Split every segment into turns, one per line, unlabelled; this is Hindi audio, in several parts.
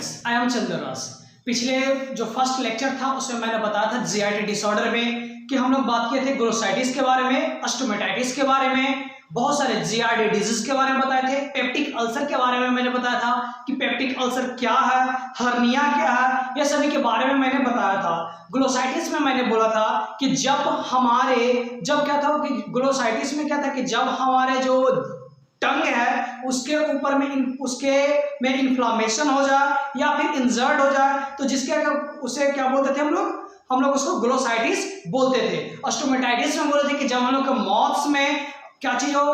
Friends, I am Chandraraj. पिछले जो फर्स्ट लेक्चर था उसमें मैंने बताया था जीआईटी डिसऑर्डर में कि हम लोग बात किए थे ग्लोसाइटिस के बारे में, स्टोमेटाइटिस के बारे में, बहुत सारे जीआरडी डिजीज के बारे में बताए थे। पेप्टिक अल्सर के बारे में मैंने बताया था कि पेप्टिक अल्सर क्या है, हर्निया क्या है, ये सभी के बारे में मैंने बताया था। ग्लोसाइटिस में मैंने बोला था कि जब क्या था कि ग्लोसाइटिस में क्या था कि जब हमारे जो टंग है उसके ऊपर में उसके में इन्फ्लामेशन हो जाए या फिर इंजर्ड हो जाए तो उसे क्या बोलते थे हम लोग उसको ग्लोसाइटिस बोलते थे। स्टोमेटाइटिस में बोले थे कि जब हम लोग के माउथ में क्या चीज हो,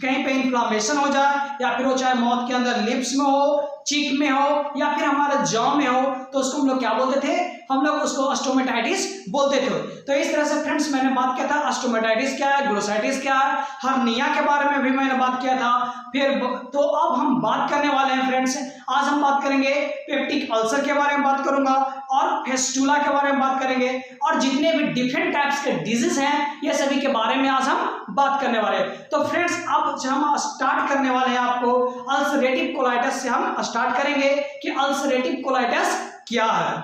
कहीं पे इन्फ्लामेशन हो जाए या फिर वो चाहे माउथ के अंदर लिप्स में हो, चीक में हो या फिर हमारे जॉ में हो तो उसको हम लोग क्या बोलते थे, हम लोग उसको स्टोमेटाइटिस बोलते थे। तो इस तरह से फ्रेंड्स मैंने बात किया था स्टोमेटाइटिस क्या है, ग्लोसाइटिस क्या है, हर्निया के बारे में भी मैंने बात किया था। फिर तो अब हम बात करने वाले हैं फ्रेंड्स, आज हम बात करेंगे पेप्टिक अल्सर के बारे में बात करूंगा और फेस्टुला के बारे में बात करेंगे और जितने भी डिफरेंट टाइप्स के डिजीज हैं ये सभी के बारे में आज हम बात करने वाले हैं। तो फ्रेंड्स अब हम स्टार्ट करने वाले हैं आपको अल्सरेटिव कोलाइटिस से हम स्टार्ट करेंगे कि अल्सरेटिव कोलाइटिस क्या है।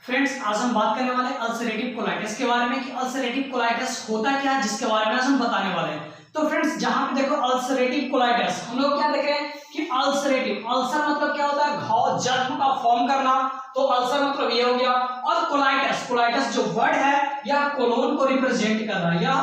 फ्रेंड्स आज हम बात करने वाले हैं अल्सरेटिव कोलाइटिस के बारे में कि अल्सरेटिव कोलाइटिस होता क्या है, जिसके बारे में आज हम बताने वाले हैं। तो फ्रेंड्स जहां पे देखो अल्सरेटिव कोलाइटिस हम लोग क्या देख रहे हैं कि अल्सरेटिव, अल्सर मतलब क्या होता है, घाव, जख्म का फॉर्म करना, तो अल्सर मतलब ये हो गया। और कोलाइटिस, कोलाइटिस जो वर्ड है यह कोलोन को रिप्रेजेंट कर रहा है, यह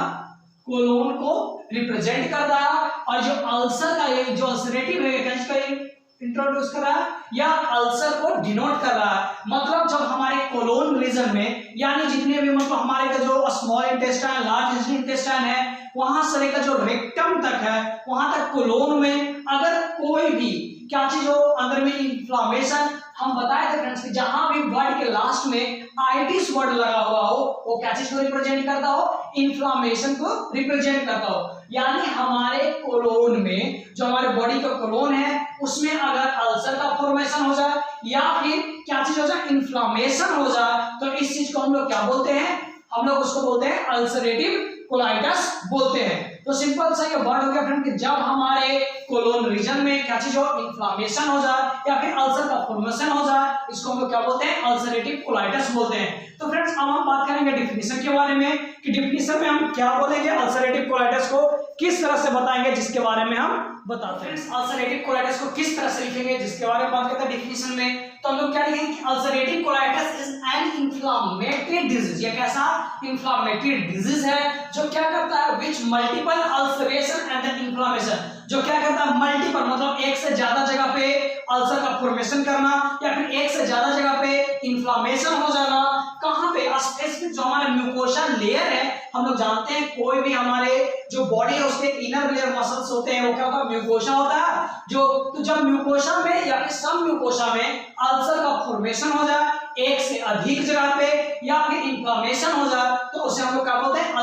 कोलोन को रिप्रेजेंट करता है। और जो अल्सर का ये जो अल्सरेटिव है इंट्रोड्यूस कर रहा है या अल्सर को डिनोट कर रहा है। मतलब जब हमारे कोलोन रीजन में यानी जितने भी मतलब हमारे का जो स्मॉल इंटेस्टाइन, लार्ज इंटेस्टाइन है वहां से लेकर जो रेक्टम तक है वहां तक कोलोन में अगर कोई भी क्या चीज हो अंदर में इन्फ्लामेशन, हम बताए थे फ्रेंड्स कि जहां भी वर्ड के लास्ट में आइटिस वर्ड लगा हुआ हो वो क्या चीज को रिप्रेजेंट करता हो, इन्फ्लामेशन को रिप्रेजेंट करता हो। यानी हमारे कोलोन में जो हमारे बॉडी का कोलोन है उसमें अगर अल्सर का फॉर्मेशन हो जाए या फिर क्या चीज हो जाए, इन्फ्लामेशन हो जाए तो इस चीज को हम लोग क्या बोलते हैं, हम लोग उसको बोलते हैं अल्सरेटिव कोलाइटिस बोलते हैं। तो सिंपल सा ये वर्ड हो गया फ्रेंड कि जब हमारे कोलोन रीजन में क्या चीज हो, इन्फ्लामेशन हो जाए या फिर अल्सर का फॉर्मेशन हो जाए इसको हम लोग क्या बोलते हैं, अल्सरेटिव कोलाइटिस बोलते हैं। तो फ्रेंड्स अब हम बात करेंगे डिफिनेशन के बारे में कि डिफिनेशन में हम क्या बोलेंगे, अल्सरेटिव कोलाइटिस को किस तरह से बताएंगे जिसके बारे में हम बताते हैं। अल्सरेटिव कोलाइटिस को किस तरह से लिखेंगे जिसके बारे में बात करते हैं डिफिनेशन में, तो हम लोग क्या लिखेंगे कि ulcerative colitis is an inflammatory disease. ये कैसा इन्फ्लेमेटरी डिजीज है जो क्या करता है, which multiple ulceration and the inflammation, जो क्या करता है मल्टीपल मतलब एक से ज्यादा जगह पे अल्सर का फॉर्मेशन करना या फिर एक से ज्यादा जगह पे इन्फ्लेमेशन हो जाना। कहां पे, स्पेसिफिक जो हमारे म्यूकोसा लेयर है, हम लोग जानते हैं कोई भी हमारे जो बॉडी है उसके इनर लेयर मसल्स होते हैं वो क्या होता है, म्यूकोसा होता है जो, तो जब म्यूकोसा में या फिर सब म्यूकोसा में अल्सर का फॉर्मेशन हो जाए एक से अधिक जगह पे या फिर इन्फ्लेमेशन हो जाए तो उसे हम लोग क्या बोलते हैं,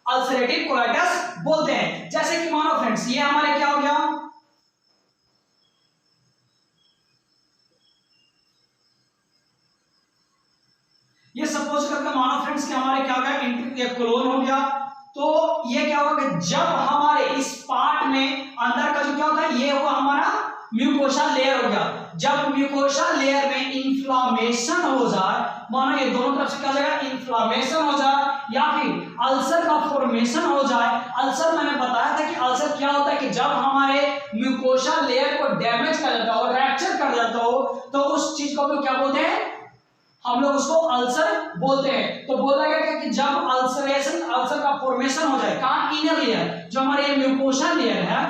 अल्सरेटिव कोलाइटिस बोलते हैं। जैसे कि मानो फ्रेंड्स ये हमारे क्या हो गया, ये सपोज करके मानो फ्रेंड्स कि हमारे क्या हो गया, ये कोलोन हो गया। तो ये क्या होगा कि जब हमारे इस पार्ट में अंदर का जो क्या होता है ये हुआ हमारा म्यूकोसा लेयर हो गया। जब म्यूकोसा लेयर में इन्फ्लामेशन हो जाए, मानो ये दोनों तरफ से क्या हो जाएगा, इन्फ्लामेशन हो जाए या फिर अल्सर का फॉर्मेशन हो जाए। अल्सर मैंने बताया था कि अल्सर क्या होता है कि जब हमारे म्यूकोसा लेयर को डैमेज कर जाता हो, रैप्चर कर जाता हो तो उस चीज को हम लोग क्या बोलते हैं, हम लोग उसको अल्सर बोलते हैं। तो बोला गया कि जब अल्सर का फॉर्मेशन हो जाए कहां, इनर लेयर जो हमारे म्यूकोसा लेयर है,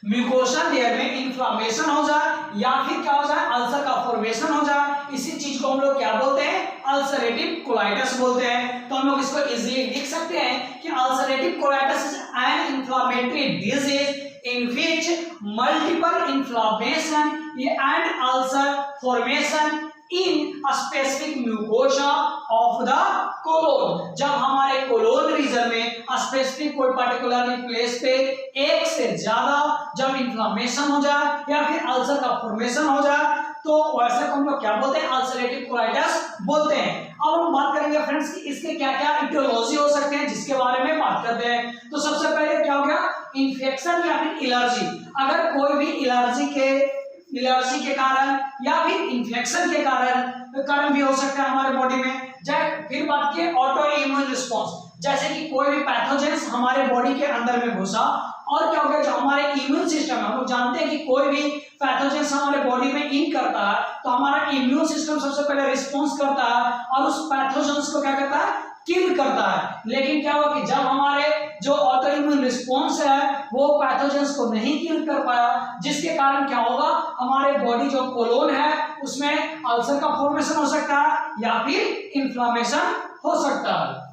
म्यूकोसा लेयर में इन्फ्लामेशन हो जाए या फिर क्या हो जाए, अल्सर का फॉर्मेशन हो जाए, इसी चीज को हम लोग क्या बोलते हैं, अल्सरेटिव कोलाइटिस बोलते हैं। तो हम लोग इसको इजीली लिख सकते हैं कि ulcerative colitis is an inflammatory disease in which multiple inflammation and ulcer formation in a specific mucosa of the colon। जब हमारे कोलोन रीजन में स्पेसिफिक कोई पर्टिकुलर प्लेस पे एक से ज्यादा जब इन्फ्लामेशन हो जाए या फिर अल्सर का फॉर्मेशन हो जाए तो वैसे को हम लोग क्या बोलते हैं, अल्सरेटिव कोलाइटिस बोलते हैं। अब हम बात करेंगे फ्रेंड्स कि इसके क्या क्या इटियोलॉजी हो सकते हैं जिसके बारे में बात करते हैं। तो सबसे पहले क्या हो गया, इन्फेक्शन या फिर एलर्जी। अगर कोई भी एलर्जी के कारण या फिर इन्फेक्शन के कारण भी हो सकता है हमारे बॉडी में। फिर बात की ऑटो इम्यून रिस्पॉन्स, जैसे कि कोई भी पैथोजेंस हमारे बॉडी के अंदर में घुसा और क्या हो गया, जो हमारे इम्यून सिस्टम है, हम लोग जानते हैं कि कोई भी पैथोजेंस हमारे बॉडी में इन करता है तो हमारा इम्यून सिस्टम सबसे पहले रिस्पॉन्स करता है और उस पैथोजेंस को क्या करता है, किल करता है। लेकिन क्या हुआ कि जब हमारे जो ऑटो इम्यून रिस्पॉन्स है वो पैथोजेंस को नहीं किल कर पाया, जिसके कारण क्या होगा, हमारे बॉडी जो कोलोन है उसमें अल्सर का फॉर्मेशन हो सकता है या फिर इन्फ्लामेशन हो सकता है।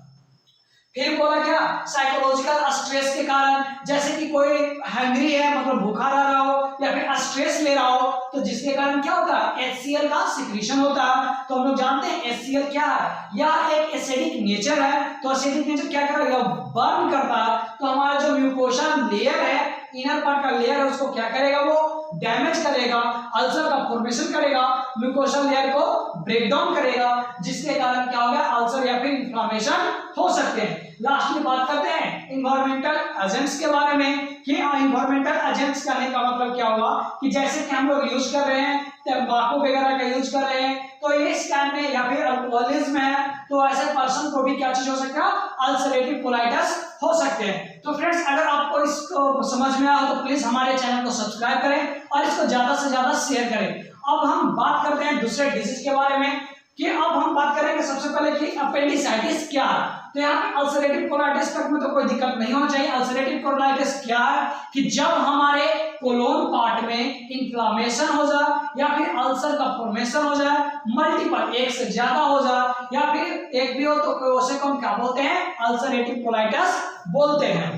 फिर बोला क्या, साइकोलॉजिकल स्ट्रेस के कारण, जैसे कि कोई हैंग्री है, मतलब भूखा रह रहा हो या फिर स्ट्रेस ले रहा हो, तो जिसके कारण क्या होता है, HCl का सिक्रीशन होता है। तो हम लोग जानते हैं HCl क्या है, यह एक एसिडिक नेचर है। तो एसिडिक नेचर क्या करेगा, बर्न करता है, तो हमारा जो म्यूकोसा लेयर है, इनर पार्ट का लेयर है, उसको क्या करेगा, वो डैमेज करेगा, अल्सर का फॉर्मेशन करेगा, म्यूकोसल लेयर को ब्रेक डाउन करेगा, जिसके कारण क्या होगा, अल्सर या फिर इन्फ्लेमेशन हो सकते हैं। लास्ट में बात करते हैं इन्वायरमेंटल एजेंट्स के बारे में कि इन्वायरमेंटल एजेंट्स कहने का मतलब क्या हुआ कि जैसे कि हम लोग यूज कर रहे हैं तंबाकू वगैरह का यूज कर रहे हैं, तो ये स्कैन में या फिर अल्कोहलिज्म है, तो ऐसे पर्सन को भी क्या चीज हो सकता है, अल्सरेटिव कोलाइटिस हो सकते हैं। तो फ्रेंड्स, अगर आपको इसको समझ में आया तो प्लीज हमारे चैनल को सब्सक्राइब करें और इसको ज्यादा से ज्यादा शेयर करें। अब हम बात करते हैं दूसरे डिजीज के बारे में कि अब हम बात करेंगे सबसे पहले कि अपेंडिसाइटिस क्या है। तो यहाँ पे अल्सरेटिव कोलाइटिस तक में तो कोई दिक्कत नहीं होना चाहिए। अल्सरेटिव कोलाइटिस क्या है कि जब हमारे कोलोन पार्ट में इन्फ्लामेशन हो जाए या फिर अल्सर का फॉर्मेशन हो जाए, मल्टीपल, एक से ज्यादा हो जाए या फिर एक भी हो, तो उसे हम क्या बोलते हैं, अल्सरेटिव कोलाइटिस बोलते हैं।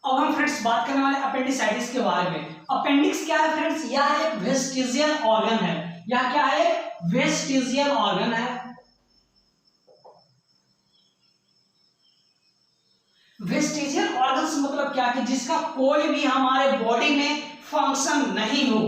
अब हम फ्रेंड्स बात करने वाले अपेंडिसाइटिस के बारे में। अपेंडिक्स क्या है फ्रेंड्स, यह एक वेस्टिजियल ऑर्गन है। यह क्या है, वेस्टिजियल ऑर्गन है। वेस्टिजियल ऑर्गन्स मतलब क्या कि जिसका कोई भी हमारे बॉडी में फंक्शन नहीं हो।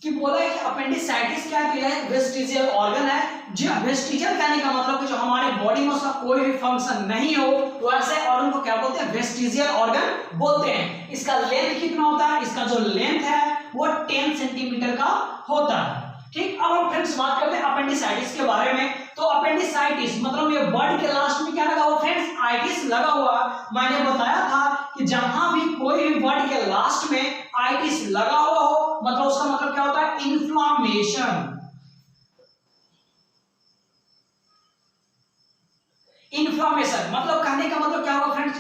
कि बोला है कि अपेंडिसाइटिस क्या है, तो वेस्टिजियल ऑर्गन है। जो वेस्टिजियल कहने का मतलब कि जो हमारे बॉडी में उसका कोई भी फंक्शन नहीं हो, तो ऐसे ऑर्गन को क्या बोलते हैं, वेस्टिजियल ऑर्गन बोलते हैं। इसका लेंथ कितना होता है, इसका जो लेंथ है वो 10 सेंटीमीटर का होता है। ठीक, अब हम फ्रेंड्स बात करते हैं अपेंडिसाइटिस के बारे में। तो अपेंडिसाइटिस मतलब ये वर्ड के लास्ट में क्या लगा हुआ फ्रेंड्स, आइटिस लगा हुआ। मैंने बताया था कि जहां भी कोई भी वर्ड के लास्ट में आइटिस लगा हुआ हो, मतलब उसका मतलब क्या होता है, इन्फ्लामेशन। इन्फ्लामेशन मतलब कहने का मतलब क्या होगा फ्रेंड्स,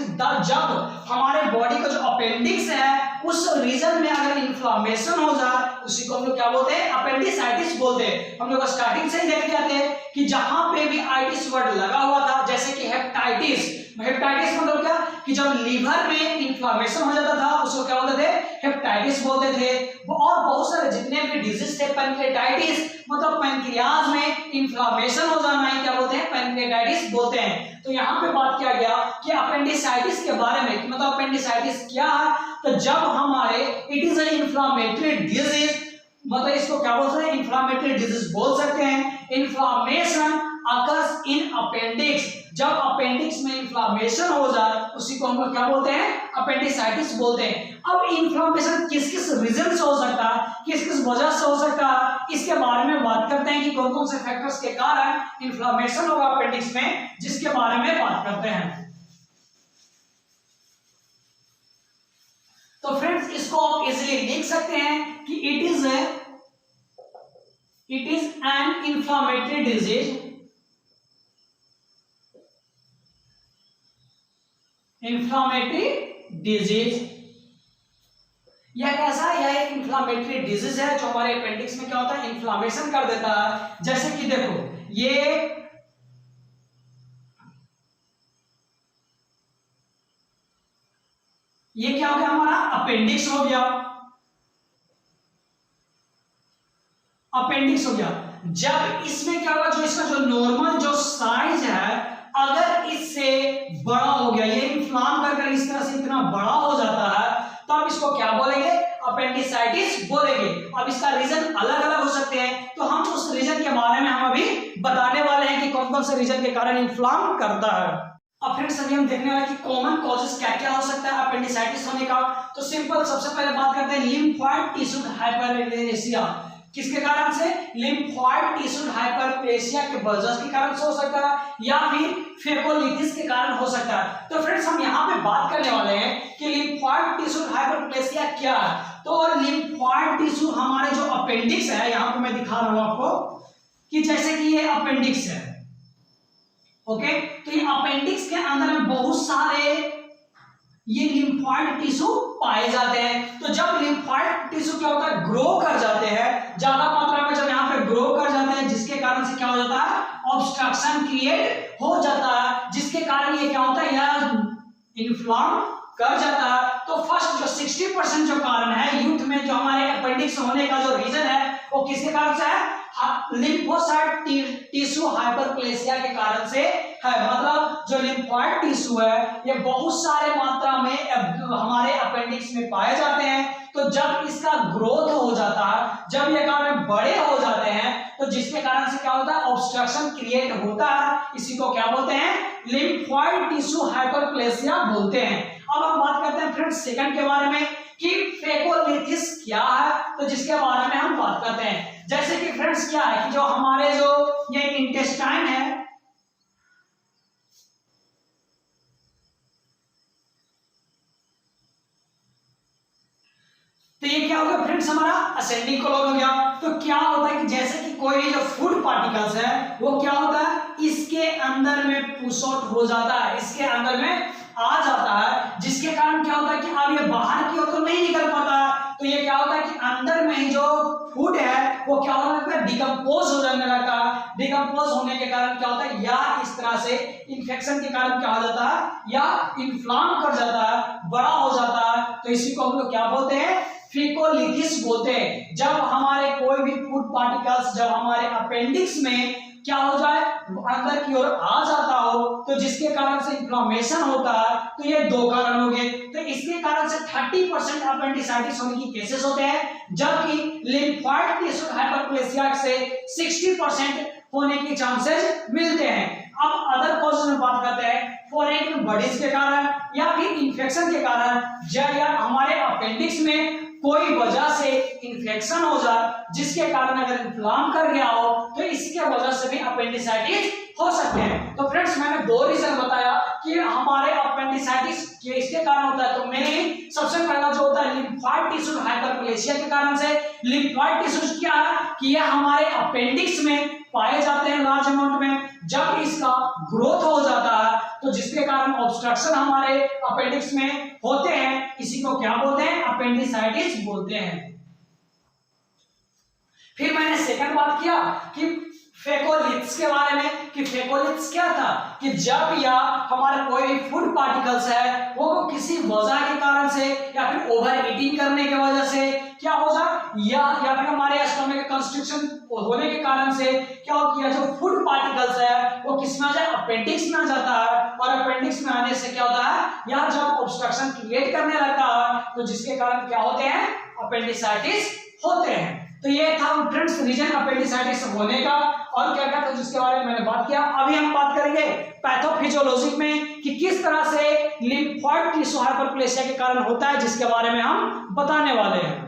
जब हमारे बॉडी का जो अपेंडिक्स है उस रीजन में अगर इन्फ्लामेशन हो जाए, उसी को हम लोग क्या बोलते हैं, अपेंडिसाइटिस बोलते हैं। हम लोग स्टार्टिंग से ही देख जाते हैं कि जहां पे भी आइटिस वर्ड लगा हुआ था, जैसे कि हेपेटाइटिस। हेपेटाइटिस मतलब क्या कि जब लीवर में इन्फ्लामेशन हो जाता था उसको क्या बोलते थे, हेपेटाइटिस बोलते थे। और बहुत सारे जितने भी डिजीज थे, पैंक्रियाटाइटिस मतलब पैंक्रियाज में इन्फ्लामेशन हो जाना है, क्या बोलते हैं, पैंक्रियाटाइटिस बोलते हैं। तो यहाँ पे बात किया गया कि अपेंडिसाइटिस के बारे में कि मतलब अपेंडिसाइटिस क्या है, तो जब हमारे it is a inflammatory disease, मतलब इसको क्या बोलते हैं, इन्फ्लामेटरी डिजीज बोल सकते हैं। इन्फ्लामेशन अकर्स इन अपेंडिक्स, जब अपेंडिक्स में इन्फ्लामेशन हो जाए उसी को हम लोग क्या बोलते हैं, अपेंडिसाइटिस बोलते हैं। अब इन्फ्लामेशन किस किस रीजन से हो सकता है, किस किस वजह से हो सकता है, इसके बारे में बात करते हैं कि कौन कौन से फैक्टर्स के कारण इन्फ्लामेशन होगा अपेंडिक्स में, जिसके बारे में बात करते हैं। तो फ्रेंड्स, इसको आप इजीली लिख सकते हैं कि it is an inflammatory disease, inflammatory disease. यह कैसा है, यह एक इन्फ्लामेटरी डिजीज है जो हमारे अपेंडिक्स में क्या होता है, इन्फ्लामेशन कर देता है। जैसे कि देखो ये क्या हो गया, हमारा अपेंडिक्स हो गया, अपेंडिक्स हो गया। जब इसमें क्या होगा, जो इसका जो नॉर्मल जो साइज है अगर इससे बड़ा हो गया, ये इन्फ्लाम कर इस तरह से इतना बड़ा हो जाता है, तो आप इसको क्या बोलेंगे, अपेंडिसाइटिस बोलेंगे। अब इसका रीजन अलग अलग हो सकते हैं, तो हम उस रीजन के बारे में हम अभी बताने वाले हैं कि कौन कौन से रीजन के कारण इन्फ्लाम करता है। अब फ्रेंड्स अभी हम देखने वाले कि कॉमन कॉजेस क्या क्या हो सकता है अपेंडिसाइटिस होने का। तो सिंपल सबसे पहले बात करते हैं लिम्फोइड टिश्यू हाइपरप्लेसिया। किसके कारण से? लिम्फोइड टिश्यू हाइपरप्लेसिया के वजह के कारण से हो सकता है या फिर फेकोलिथिस के कारण हो सकता है। तो फ्रेंड्स हम यहाँ पे बात करने वाले हैं कि लिम्फोइड टिश्यू हाइपरप्लेसिया क्या है। तो लिम्फोइड टिश्यू हमारे जो अपेंडिक्स है, यहाँ पे मैं दिखा रहा हूँ आपको कि जैसे कि ये अपेंडिक्स है, ओके। तो ये अपेंडिक्स के अंदर में बहुत सारे ये लिम्फोइड टिश्यू पाए जाते हैं। तो जब लिम्फोइड टिश्यू क्या होता है, ग्रो कर जाते हैं ज्यादा मात्रा में, जब यहाँ पे ग्रो कर जाते हैं जिसके कारण से क्या हो जाता है, ऑब्स्ट्रक्शन क्रिएट हो जाता है, जिसके कारण ये क्या होता है, यह इन्फ्लाम कर जाता है। तो फर्स्ट जो 60% जो कारण है यूथ में जो हमारे अपेंडिक्स होने का जो रीजन है वो किसके कारण से है, लिम्फोसाइट टिश्यू हाइपरप्लेसिया के कारण से है। मतलब जो लिम्फोइड टिश्यू है ये बहुत सारे मात्रा में हमारे अपेंडिक्स में पाए जाते हैं। तो जब इसका ग्रोथ हो जाता है, जब ये कारण बड़े हो जाते हैं, तो जिसके कारण से क्या होता है, ऑब्स्ट्रक्शन क्रिएट होता है। इसी को क्या बोलते हैं, लिम्फोइड टिश्यू हाइपरप्लेसिया बोलते हैं। अब हम बात करते हैं फ्रेंड्स सेकंड के बारे में कि फेकोलिथिस क्या है। तो जिसके बारे में हम बात करते हैं, जैसे कि फ्रेंड्स क्या है कि जो हमारे जो ये इंटेस्टाइन है, तो ये क्या होगा फ्रेंड्स, हमारा असेंडिंग कोलन हो गया। तो क्या होता है कि जैसे कि कोई भी जो फूड पार्टिकल्स है वो क्या होता है, इसके अंदर में पुश आउट हो जाता है, इसके अंदर में आ जाता है, जिसके कारण क्या होता है कि अब ये बाहर की ओर तो नहीं निकल पाता। तो ये क्या होता है कि अंदर में ही जो फूड है वो क्या होने लगता है, डिकम्पोज हो जाने लगता है। डिकम्पोज होने के कारण क्या होता है, या इस तरह से इन्फेक्शन के कारण क्या हो जाता है, या इन्फ्लाम कर जाता है, बड़ा हो जाता है। तो इसी को हम लोग क्या बोलते हैं, फेकोलिथिस बोलते हैं। जब हमारे कोई भी फूड पार्टिकल्स जब हमारे अपेंडिक्स में क्या हो जाए, अंदर की ओर आ जाता हो, तो जिसके कारण से इन्फ्लेमेशन होता है। तो ये दो कारण हो गए। तो इसके कारण से 30% अपेंडिसाइटिस होने की केसेस होते हैं, जबकि लिम्फोइड टिश्यू हाइपरप्लेसिया से 60% होने की चांसेस मिलते हैं। अब अदर कॉजेज में बात करते हैं, फॉरेन बॉडीज के कारण या फिर इन्फेक्शन के कारण, या हमारे अपेंडिक्स में कोई वजह से इन्फेक्शन हो जाए, जिसके कारण अगर इन्फ्लाम कर गया हो, तो इसके वजह से भी अपेंडिसाइटिस हो सकते हैं। तो फ्रेंड्स मैंने दो रीजन बताया कि हमारे अपेंडिसाइटिस किसके कारण होता है। तो मेनली सबसे पहला जो होता है लिम्फोइड टिश्यू हाइपरप्लेसिया के कारण से। लिम्फोइड टिश्यू क्या है कि यह हमारे अपेंडिक्स में पाए जाते हैं लार्ज अमाउंट में। जब इसका ग्रोथ हो जाता है तो जिसके कारण ऑब्स्ट्रक्शन हमारे अपेंडिक्स में होते हैं, इसी को क्या बोलते हैं, अपेंडिसाइटिस बोलते हैं। फिर मैंने सेकंड बात किया कि फेकोलिथ्स के बारे में, कि फेकोलिथ्स क्या था कि जब या हमारे कोई भी फूड पार्टिकल्स है वो किसी वजह के कारण से या फिर ओवर ईटिंग करने की वजह से क्या हो जाए, या फिर हमारे स्टमक के कंस्ट्रिक्शन होने के कारण से क्या हो किया, जो फूड पार्टिकल्स है वो किस में आ जाए, अपेंडिक्स में आ जाता है। और अपेंडिक्स में आने से क्या होता है, या जब ऑब्स्ट्रक्शन क्रिएट करने लगता है, तो जिसके कारण क्या होते हैं, अपेंडिसाइटिस होते हैं। तो ये था फ्रेंड्स रीजन अपेंडिसाइटिस होने का, और क्या क्या था जिसके बारे में मैंने बात किया। अभी हम बात करेंगे पैथोफिजियोलॉजी में कि किस तरह से लिम्फोइड टिश्यू हाइपरप्लेसिया के कारण होता है, जिसके बारे में हम बताने वाले हैं।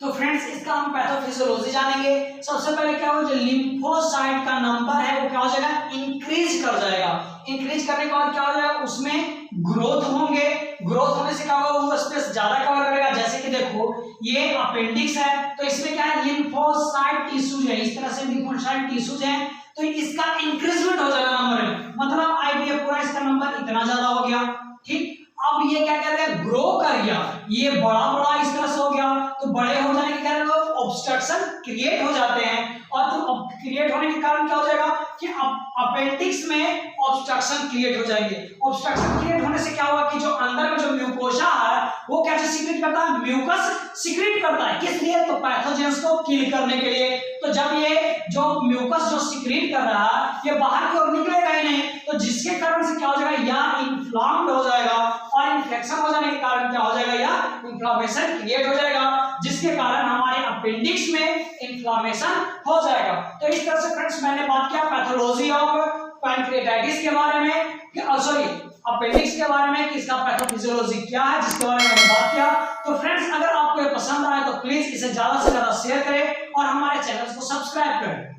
तो फ्रेंड्स इसका हम पैथोफिजियोलॉजी जानेंगे। सबसे पहले क्या हो, जो लिम्फोसाइट का नंबर है वो क्या हो जाएगा, इंक्रीज कर जाएगा। इंक्रीज करने के बाद क्या हो जाएगा, उसमें ग्रोथ होंगे। ग्रोथ होने से क्या होगा, वो स्पेस ज्यादा कवर करेगा। जैसे कि देखो ये अपेंडिक्स है, तो इसमें क्या है, लिम्फोसाइट टिश्यूज है, इस तरह से लिम्फोसाइट टिश्यूज है, तो इसका इंक्रीजमेंट हो जाएगा नंबर में। मतलब आईबीए पूरा इसका नंबर इतना ज्यादा हो गया, ठीक। अब ये क्या कर रहा है, ग्रो कर गया, ये बड़ा बड़ा इस तरह से हो गया। तो बड़े हो जाने के कारण ऑब्स्ट्रक्शन क्रिएट हो जाते हैं, और तो क्रिएट होने के कारण क्या हो जाएगा कि अपेंडिक्स में ऑब्स्ट्रक्शन क्रिएट हो जाएंगे। ऑब्स्ट्रक्शन क्रिएट होने से क्या होगा कि जो अंदर में जो म्यूकोसा है वो क्या सीक्रेट करता है, म्यूकस सीक्रेट करता है। किस लिए, तो पैथोजेंस को किल करने के लिए। तो जब ये जो म्यूकस जो सीक्रेट कर रहा है ये बाहर की ओर निकलेगा ही नहीं, तो जिसके कारण से क्या हो जाएगा, या इन्फ्लाम्ड हो जाएगा, और इन्फेक्शन हो जाने के कारण क्या हो जाएगा, या इन्फ्लामेशन क्रिएट हो जाएगा, जिसके कारण हमारे अपेंडिक्स में इन्फ्लामेशन हो जाएगा। तो इस तरह से फ्रेंड्स मैंने बात किया पैथोलॉजी ऑफ पैनक्रिएटाइटिस के बारे में, सॉरी अपेंडिक्स के बारे में कि इसका पैथोफिजियोलॉजी क्या है, जिसके बारे में मैंने बात किया। तो फ्रेंड्स अगर आपको ये पसंद आए तो प्लीज इसे ज्यादा से ज्यादा शेयर करें और हमारे चैनल को सब्सक्राइब करें।